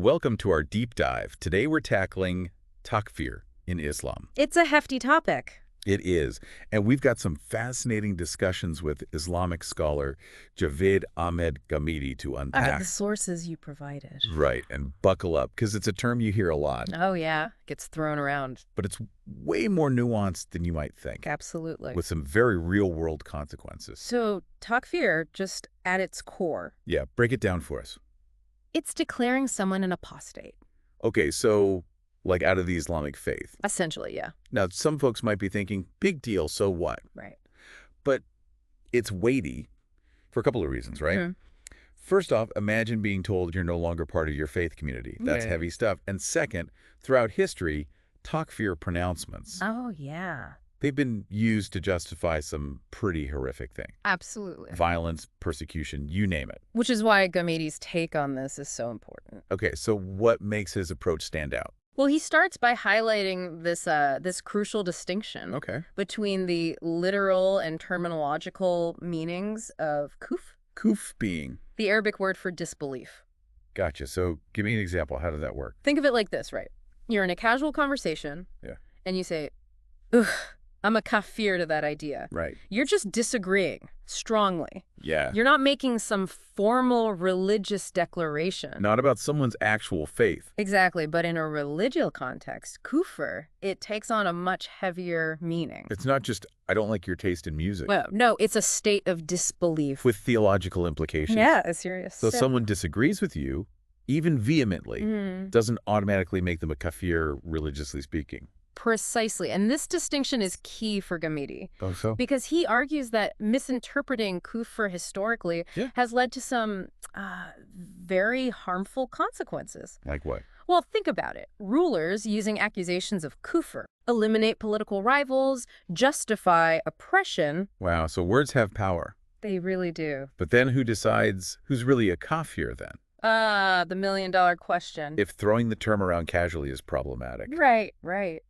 Welcome to our deep dive. Today we're tackling takfir in Islam. It's a hefty topic. It is. And we've got some fascinating discussions with Islamic scholar Javed Ahmed Ghamidi to unpack. The sources you provided. Right. And buckle up, because it's a term you hear a lot. Oh, yeah. Gets thrown around. But it's way more nuanced than you might think. Absolutely. With some very real-world consequences. So, takfir, just at its core. Yeah, break it down for us. It's declaring someone an apostate. Okay, so like out of the Islamic faith. Essentially, yeah. Now, some folks might be thinking, big deal, so what? Right. But it's weighty for a couple of reasons, right? Mm-hmm. First off, imagine being told you're no longer part of your faith community. That's Yeah. heavy stuff. And second, throughout history, takfir pronouncements, Oh, yeah. they've been used to justify some pretty horrific things. Absolutely. Violence, persecution, you name it. Which is why Ghamidi's take on this is so important. Okay, so what makes his approach stand out? Well, he starts by highlighting this crucial distinction Okay. between the literal and terminological meanings of kufr, Kuf being. the Arabic word for disbelief. Gotcha. So give me an example. How does that work? Think of it like this, right? You're in a casual conversation, Yeah. and you say, ugh, I'm a kafir to that idea. Right. You're just disagreeing strongly. Yeah. You're not making some formal religious declaration. Not about someone's actual faith. Exactly, but in a religious context, kufr, it takes on a much heavier meaning. It's not just, I don't like your taste in music. Well, no, it's a state of disbelief. With theological implications. Yeah, a serious. So someone disagrees with you, even vehemently, doesn't automatically make them a kafir, religiously speaking. Precisely. And this distinction is key for Ghamidi. Oh, so? Because he argues that misinterpreting kufr historically has led to some very harmful consequences. Like what? Well, think about it. Rulers using accusations of kufr eliminate political rivals, justify oppression. Wow, so words have power. They really do. But then who decides who's really a kafir then? The million-dollar question. If throwing the term around casually is problematic, Right, right.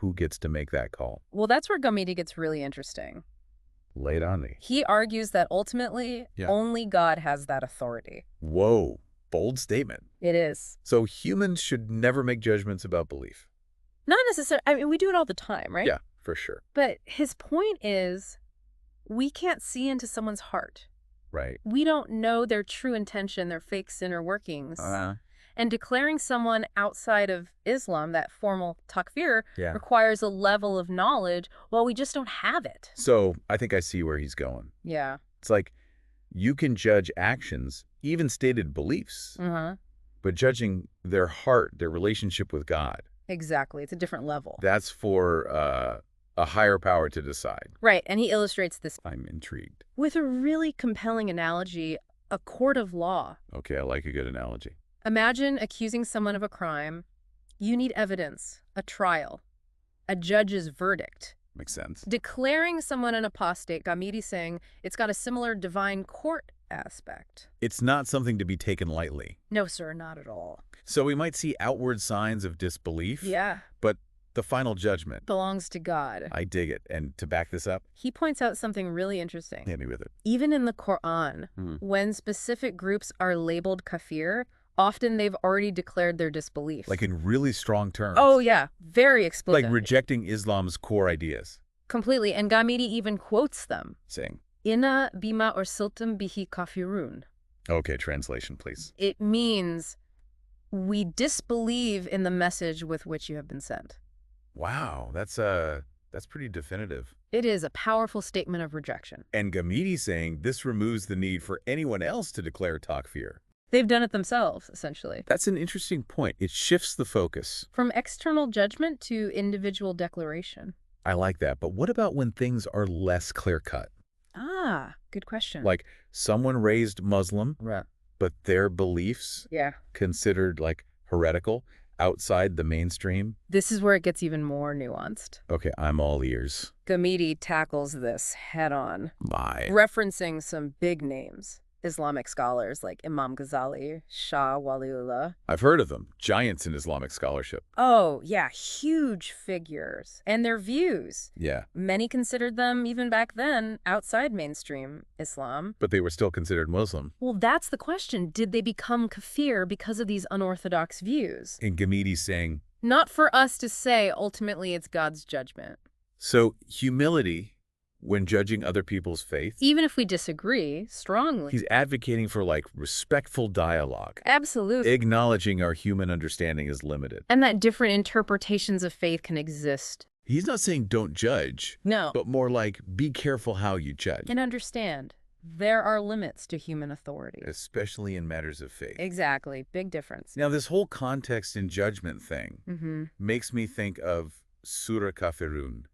who gets to make that call? Well, that's where Ghamidi gets really interesting. Lay it on me. He argues that ultimately, only God has that authority. Whoa, bold statement. It is. So humans should never make judgments about belief. Not necessarily. I mean, we do it all the time, right? Yeah, for sure. But his point is, we can't see into someone's heart. Right. We don't know their true intention, their fake inner workings. And declaring someone outside of Islam, that formal takfir, requires a level of knowledge, well, we just don't have it. So I think I see where he's going. Yeah. It's like you can judge actions, even stated beliefs, but judging their heart, their relationship with God. Exactly. It's a different level. That's for a higher power to decide. Right. And he illustrates this. I'm intrigued. With a really compelling analogy, a court of law. Okay, I like a good analogy. Imagine accusing someone of a crime. You need evidence, a trial, a judge's verdict. Makes sense. Declaring someone an apostate, Ghamidi saying it's got a similar divine court aspect. It's not something to be taken lightly. No, sir, not at all. So we might see outward signs of disbelief. Yeah. But the final judgment belongs to God. I dig it. And to back this up, he points out something really interesting. hit me with it. Even in the Quran, when specific groups are labeled kafir, often they've already declared their disbelief. Like in really strong terms. Oh, yeah. Very explicit. Like rejecting Islam's core ideas. Completely. And Ghamidi even quotes them. Saying, Inna bima ursiltum bihi kafirun. Okay, translation, please. It means we disbelieve in the message with which you have been sent. Wow, that's pretty definitive. It is a powerful statement of rejection. And Ghamidi saying this removes the need for anyone else to declare takfir. They've done it themselves, essentially. That's an interesting point. It shifts the focus. From external judgment to individual declaration. I like that. But what about when things are less clear-cut? Ah, good question. Like someone raised Muslim, but their beliefs considered like heretical, outside the mainstream? This is where it gets even more nuanced. Okay, I'm all ears. Ghamidi tackles this head-on, My. referencing some big names. Islamic scholars like Imam Ghazali, Shah Waliullah. I've heard of them. Giants in Islamic scholarship. Oh, yeah, huge figures. And their views. Yeah. Many considered them, even back then, outside mainstream Islam. But they were still considered Muslim. Well, that's the question. Did they become kafir because of these unorthodox views? And Ghamidi saying, not for us to say, ultimately it's God's judgment. So humility when judging other people's faith. Even if we disagree strongly. He's advocating for, like, respectful dialogue. Absolutely. Acknowledging our human understanding is limited. And that different interpretations of faith can exist. He's not saying don't judge. No. But more like, be careful how you judge. And understand, there are limits to human authority. Especially in matters of faith. Exactly. Big difference. Now, this whole context and judgment thing makes me think of Surah Kafirun.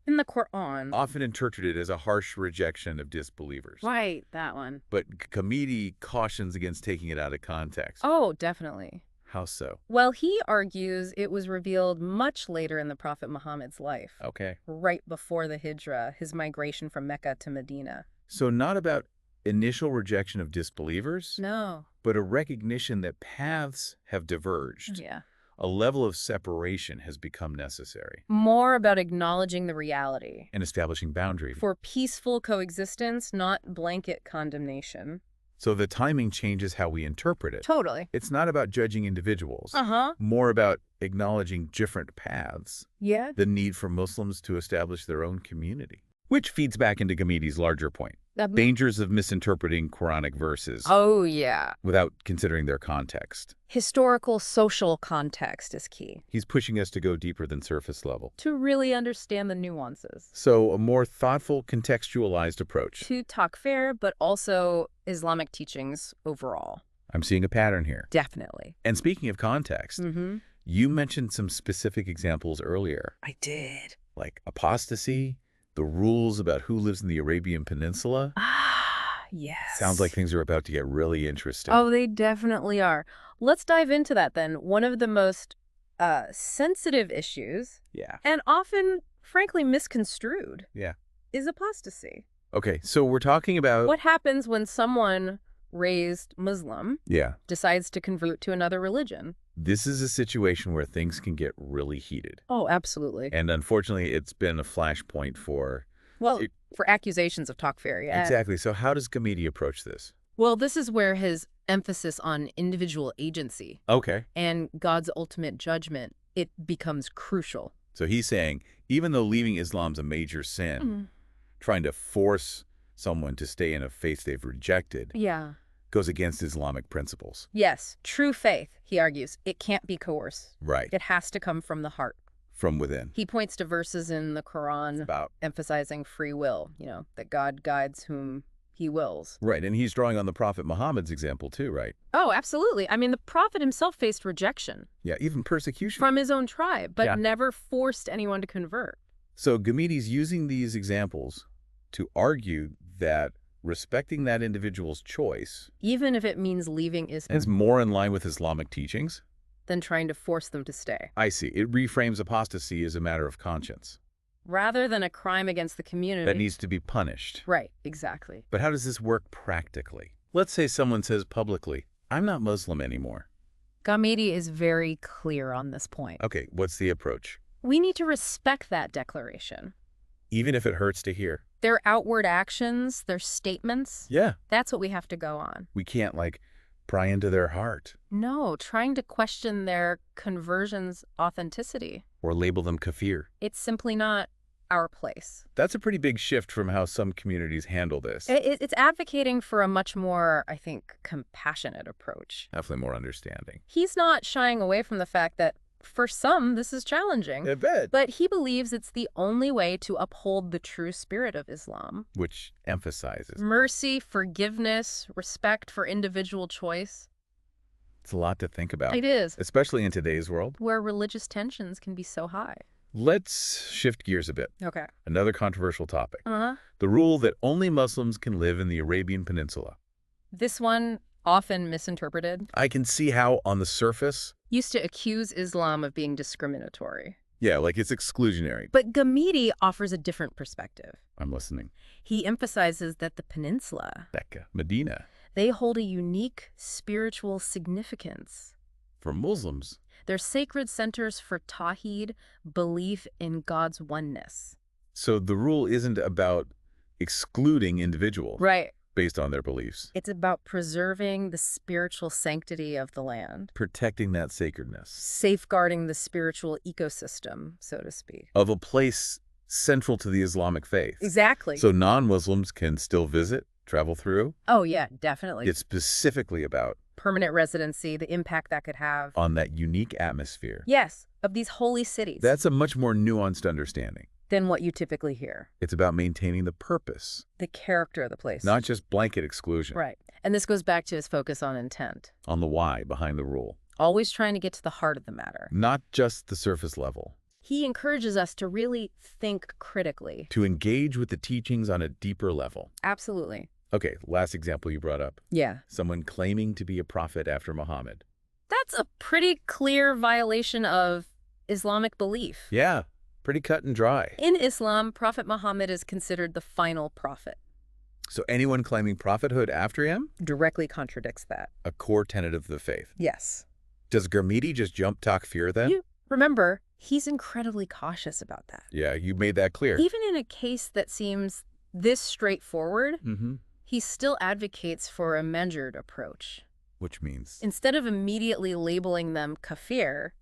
In the Quran. Often interpreted as a harsh rejection of disbelievers. Right, that one. But Ghamidi cautions against taking it out of context. Oh, definitely. How so? Well, he argues it was revealed much later in the Prophet Muhammad's life. Okay. Right before the Hijrah, his migration from Mecca to Medina. So not about initial rejection of disbelievers? No. But a recognition that paths have diverged. Yeah. A level of separation has become necessary. More about acknowledging the reality. And establishing boundaries. For peaceful coexistence, not blanket condemnation. So the timing changes how we interpret it. Totally. It's not about judging individuals. Uh-huh. More about acknowledging different paths. Yeah. The need for Muslims to establish their own community. Which feeds back into Ghamidi's larger point. Dangers of misinterpreting Quranic verses. Oh, yeah. Without considering their context. Historical, social context is key. He's pushing us to go deeper than surface level. To really understand the nuances. So a more thoughtful, contextualized approach. To takfir, but also Islamic teachings overall. I'm seeing a pattern here. Definitely. And speaking of context, you mentioned some specific examples earlier. I did. Like apostasy, the rules about who lives in the Arabian Peninsula. Ah, yes. Sounds like things are about to get really interesting. Oh, they definitely are. Let's dive into that then. One of the most sensitive issues, and often, frankly, misconstrued, is apostasy. Okay, so we're talking about... What happens when someone raised Muslim decides to convert to another religion? This is a situation where things can get really heated. Oh, absolutely. And unfortunately, it's been a flashpoint for... Well, for accusations of takfir, yeah. Exactly. So how does Ghamidi approach this? Well, this is where his emphasis on individual agency and God's ultimate judgment, it becomes crucial. So he's saying, even though leaving Islam's a major sin, trying to force someone to stay in a faith they've rejected goes against Islamic principles. Yes, true faith, he argues, it can't be coerced. Right. It has to come from the heart. From within. He points to verses in the Quran emphasizing free will, that God guides whom he wills. Right, and he's drawing on the Prophet Muhammad's example too, right? Oh, absolutely. I mean, the Prophet himself faced rejection. Yeah, even persecution. From his own tribe, but never forced anyone to convert. So Ghamidi's using these examples to argue that respecting that individual's choice, even if it means leaving Islam, is more in line with Islamic teachings than trying to force them to stay. I see. It reframes apostasy as a matter of conscience. Rather than a crime against the community. That needs to be punished. Right, exactly. But how does this work practically? Let's say someone says publicly, I'm not Muslim anymore. Ghamidi is very clear on this point. Okay, what's the approach? We need to respect that declaration. Even if it hurts to hear. Their outward actions, their statements. Yeah. That's what we have to go on. We can't, pry into their heart. No, trying to question their conversion's authenticity. Or label them kafir. It's simply not our place. That's a pretty big shift from how some communities handle this. It's advocating for a much more, I think, compassionate approach. Definitely more understanding. He's not shying away from the fact that for some, this is challenging. I bet. But he believes it's the only way to uphold the true spirit of Islam. Which emphasizes mercy, forgiveness, respect for individual choice. It's a lot to think about. It is. Especially in today's world. Where religious tensions can be so high. Let's shift gears a bit. Okay. Another controversial topic. The rule that only Muslims can live in the Arabian Peninsula. This one, often misinterpreted. I can see how, on the surface, used to accuse Islam of being discriminatory. Yeah, like it's exclusionary. But Ghamidi offers a different perspective. I'm listening. He emphasizes that the peninsula, Mecca, Medina, They hold a unique spiritual significance. For Muslims, they're sacred centers for tawhid, belief in God's oneness. So the rule isn't about excluding individuals based on their beliefs. It's about preserving the spiritual sanctity of the land. Protecting that sacredness. Safeguarding the spiritual ecosystem, so to speak. Of a place central to the Islamic faith. Exactly. So non-Muslims can still visit, travel through? Oh, yeah, definitely. It's specifically about permanent residency, the impact that could have on that unique atmosphere. Yes, of these holy cities. That's a much more nuanced understanding than what you typically hear. It's about maintaining the purpose. The character of the place. Not just blanket exclusion. Right. And this goes back to his focus on intent. On the why behind the rule. Always trying to get to the heart of the matter. Not just the surface level. He encourages us to really think critically. To engage with the teachings on a deeper level. Absolutely. Okay, last example you brought up. Yeah. Someone claiming to be a prophet after Muhammad. That's a pretty clear violation of Islamic belief. Yeah. Pretty cut and dry. In Islam, Prophet Muhammad is considered the final prophet. So anyone claiming prophethood after him? Directly contradicts that. A core tenet of the faith. Yes. Does Ghamidi just jump takfir then? Remember, he's incredibly cautious about that. Yeah, you made that clear. Even in a case that seems this straightforward, he still advocates for a measured approach. Which means? Instead of immediately labeling them kafir,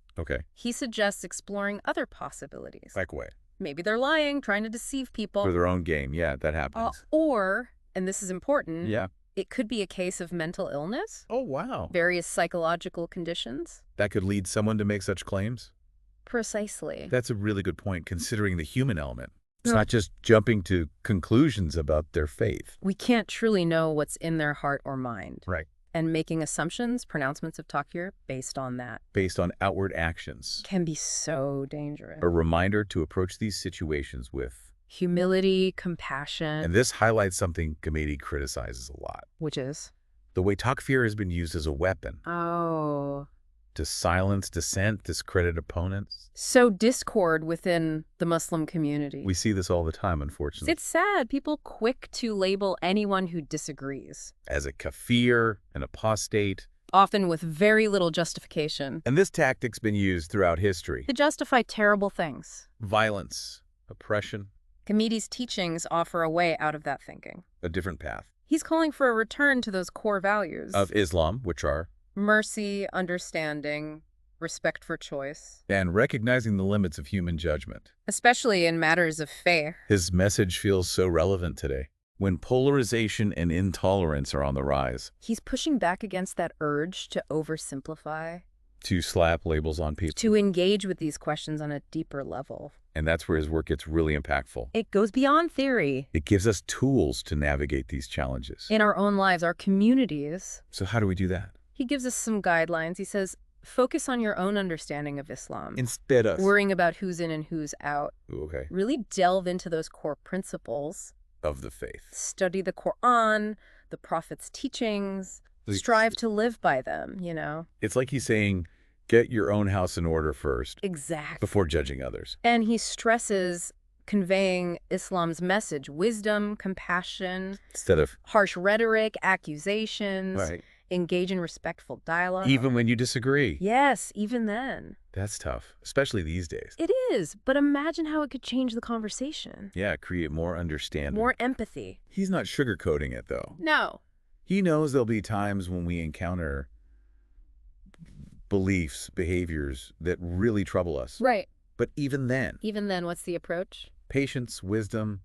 he suggests exploring other possibilities. Like what? Maybe they're lying, trying to deceive people. For their own gain. Yeah, that happens. Or, and this is important, yeah, it could be a case of mental illness. Oh, wow. Various psychological conditions. That could lead someone to make such claims? Precisely. That's a really good point, considering the human element. It's not just jumping to conclusions about their faith. We can't truly know what's in their heart or mind. Right. And making assumptions, pronouncements of takfir, based on that. Based on outward actions. Can be so dangerous. A reminder to approach these situations with humility, compassion. And this highlights something Ghamidi criticizes a lot. Which is? The way takfir has been used as a weapon. Oh. To silence dissent, discredit opponents. So discord within the Muslim community. We see this all the time, unfortunately. It's sad. People quick to label anyone who disagrees as a kafir, an apostate. Often with very little justification. And this tactic's been used throughout history. To justify terrible things. Violence, oppression. Ghamidi's teachings offer a way out of that thinking. A different path. He's calling for a return to those core values. Of Islam, which are? Mercy, understanding, respect for choice. And recognizing the limits of human judgment. Especially in matters of faith. His message feels so relevant today, when polarization and intolerance are on the rise. He's pushing back against that urge to oversimplify. To slap labels on people. To engage with these questions on a deeper level. And that's where his work gets really impactful. It goes beyond theory. It gives us tools to navigate these challenges. In our own lives, our communities. So how do we do that? He gives us some guidelines. He says, focus on your own understanding of Islam. Instead of worrying about who's in and who's out. Okay. Really delve into those core principles. Of the faith. Study the Quran, the Prophet's teachings. Strive to live by them, you know. It's like he's saying, get your own house in order first. Exactly. Before judging others. And he stresses conveying Islam's message, wisdom, compassion. Instead of harsh rhetoric, accusations. Right. Engage in respectful dialogue. Even when you disagree. Yes, even then. That's tough, especially these days. It is, but imagine how it could change the conversation. Yeah, create more understanding. More empathy. He's not sugarcoating it, though. No. He knows there'll be times when we encounter beliefs, behaviors that really trouble us. Right. But even then. Even then, what's the approach? Patience, wisdom.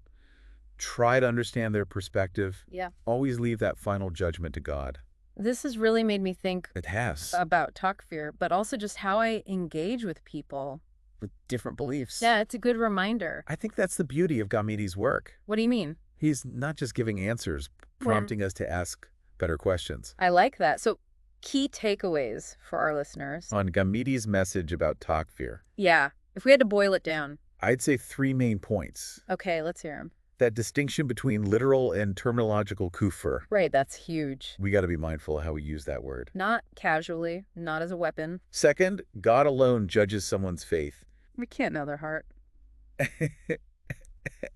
Try to understand their perspective. Yeah. Always leave that final judgment to God. This has really made me think it has about takfir, but also just how I engage with people. With different beliefs. Yeah, it's a good reminder. I think that's the beauty of Ghamidi's work. What do you mean? He's not just giving answers, prompting us to ask better questions. I like that. So, key takeaways for our listeners. On Ghamidi's message about takfir. Yeah, if we had to boil it down. I'd say 3 main points. Okay, let's hear them. That distinction between literal and terminological kufr. Right, that's huge. We got to be mindful of how we use that word. Not casually, not as a weapon. Second, God alone judges someone's faith. We can't know their heart.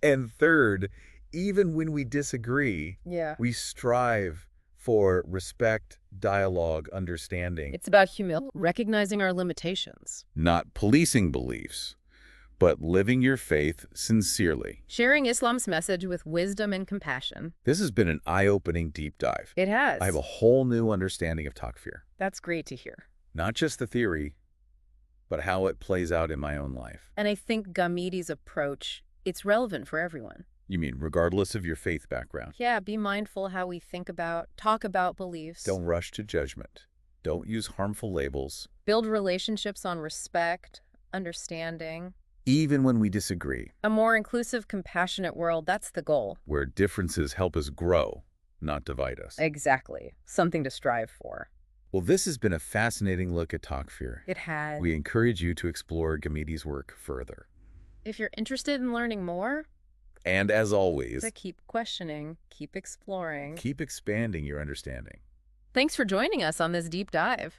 And third, even when we disagree, yeah, we strive for respect, dialogue, understanding. It's about humility, recognizing our limitations. Not policing beliefs, but living your faith sincerely. Sharing Islam's message with wisdom and compassion. This has been an eye-opening deep dive. It has. I have a whole new understanding of takfir. That's great to hear. Not just the theory, but how it plays out in my own life. And I think Ghamidi's approach, it's relevant for everyone. You mean regardless of your faith background? Yeah, be mindful how we talk about beliefs. Don't rush to judgment. Don't use harmful labels. Build relationships on respect, understanding. Even when we disagree. A more inclusive, compassionate world, that's the goal. Where differences help us grow, not divide us. Exactly. Something to strive for. Well, this has been a fascinating look at takfir. It has. We encourage you to explore Ghamidi's work further. If you're interested in learning more, and as always, to keep questioning, keep exploring, keep expanding your understanding. Thanks for joining us on this deep dive.